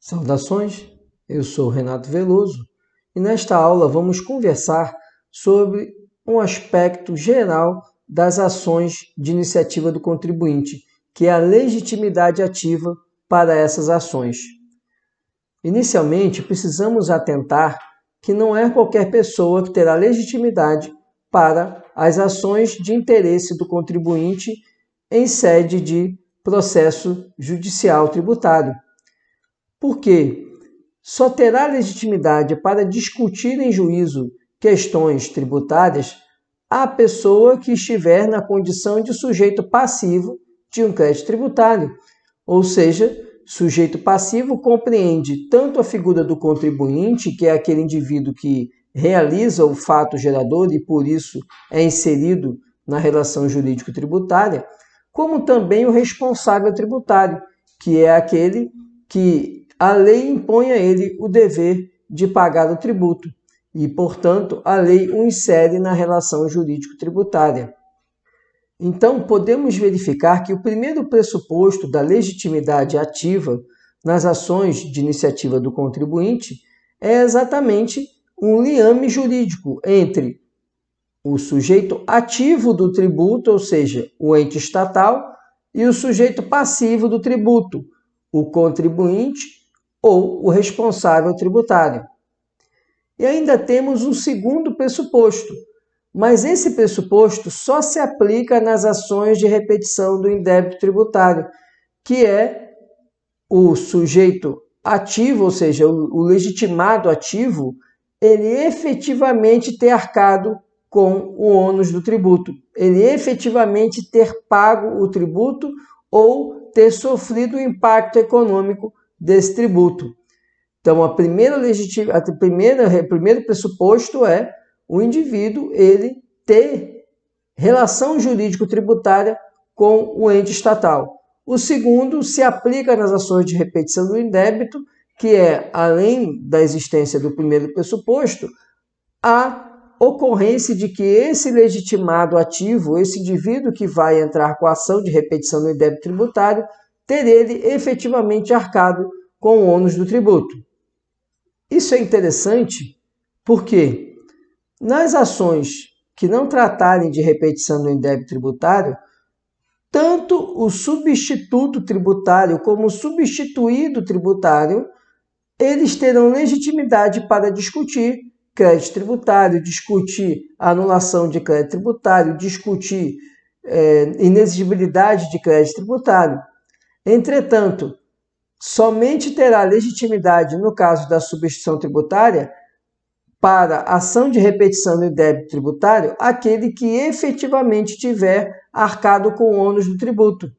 Saudações, eu sou Renato Veloso e nesta aula vamos conversar sobre um aspecto geral das ações de iniciativa do contribuinte, que é a legitimidade ativa para essas ações. Inicialmente, precisamos atentar que não é qualquer pessoa que terá legitimidade para as ações de interesse do contribuinte em sede de processo judicial tributário. Porque só terá legitimidade para discutir em juízo questões tributárias a pessoa que estiver na condição de sujeito passivo de um crédito tributário. Ou seja, sujeito passivo compreende tanto a figura do contribuinte, que é aquele indivíduo que realiza o fato gerador e por isso é inserido na relação jurídico-tributária, como também o responsável tributário, que é aquele que a lei impõe a ele o dever de pagar o tributo e, portanto, a lei o insere na relação jurídico-tributária. Então, podemos verificar que o primeiro pressuposto da legitimidade ativa nas ações de iniciativa do contribuinte é exatamente um liame jurídico entre o sujeito ativo do tributo, ou seja, o ente estatal, e o sujeito passivo do tributo, o contribuinte ou o responsável tributário. E ainda temos um segundo pressuposto, mas esse pressuposto só se aplica nas ações de repetição do indébito tributário, que é o sujeito ativo, ou seja, o legitimado ativo, ele efetivamente ter arcado com o ônus do tributo, ele efetivamente ter pago o tributo ou ter sofrido o impacto econômico desse tributo. Então, o primeiro pressuposto é o indivíduo ele ter relação jurídico-tributária com o ente estatal. O segundo se aplica nas ações de repetição do indébito, que é, além da existência do primeiro pressuposto, a ocorrência de que esse legitimado ativo, esse indivíduo que vai entrar com a ação de repetição do indébito tributário, ter ele efetivamente arcado com o ônus do tributo. Isso é interessante porque nas ações que não tratarem de repetição do indébito tributário, tanto o substituto tributário como o substituído tributário, eles terão legitimidade para discutir crédito tributário, discutir anulação de crédito tributário, discutir inexigibilidade de crédito tributário. Entretanto, somente terá legitimidade no caso da substituição tributária para ação de repetição do débito tributário aquele que efetivamente tiver arcado com o ônus do tributo.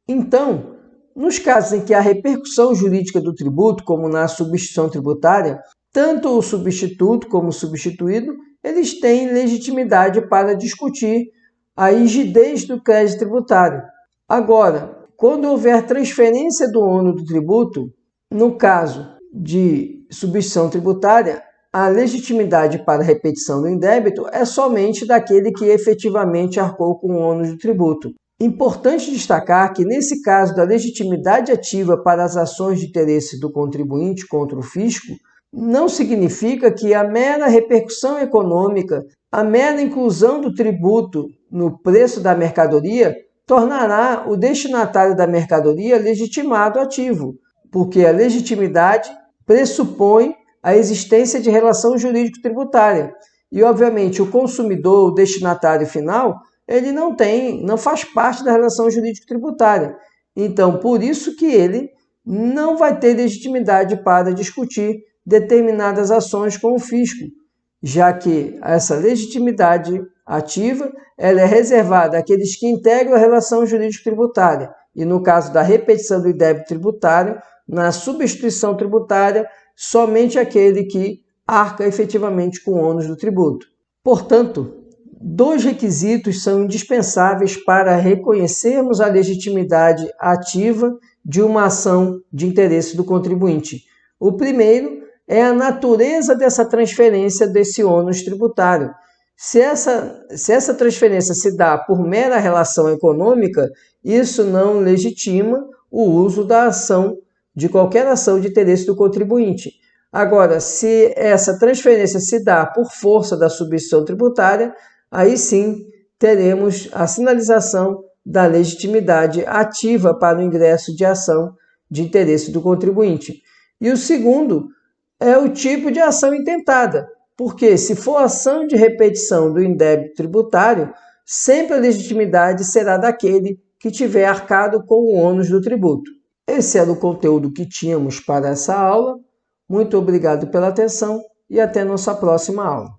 Então, nos casos em que há repercussão jurídica do tributo, como na substituição tributária, tanto o substituto como o substituído, eles têm legitimidade para discutir a rigidez do crédito tributário. Agora, quando houver transferência do ônus do tributo, no caso de substituição tributária, a legitimidade para repetição do indébito é somente daquele que efetivamente arcou com o ônus do tributo. Importante destacar que, nesse caso da legitimidade ativa para as ações de interesse do contribuinte contra o fisco, não significa que a mera repercussão econômica, a mera inclusão do tributo no preço da mercadoria, tornará o destinatário da mercadoria legitimado ativo, porque a legitimidade pressupõe a existência de relação jurídico-tributária. E, obviamente, o consumidor, o destinatário final, ele não faz parte da relação jurídico-tributária. Então, por isso que ele não vai ter legitimidade para discutir determinadas ações com o fisco, já que essa legitimidade ativa ela é reservada àqueles que integram a relação jurídico-tributária e, no caso da repetição do débito tributário, na substituição tributária, somente aquele que arca efetivamente com o ônus do tributo. Portanto, dois requisitos são indispensáveis para reconhecermos a legitimidade ativa de uma ação de interesse do contribuinte. O primeiro é a natureza dessa transferência desse ônus tributário. Se essa transferência se dá por mera relação econômica, isso não legitima o uso da ação de qualquer ação de interesse do contribuinte. Agora, se essa transferência se dá por força da substituição tributária, aí sim teremos a sinalização da legitimidade ativa para o ingresso de ação de interesse do contribuinte. E o segundo é o tipo de ação intentada, porque se for ação de repetição do indébito tributário, sempre a legitimidade será daquele que tiver arcado com o ônus do tributo. Esse era o conteúdo que tínhamos para essa aula. Muito obrigado pela atenção e até nossa próxima aula.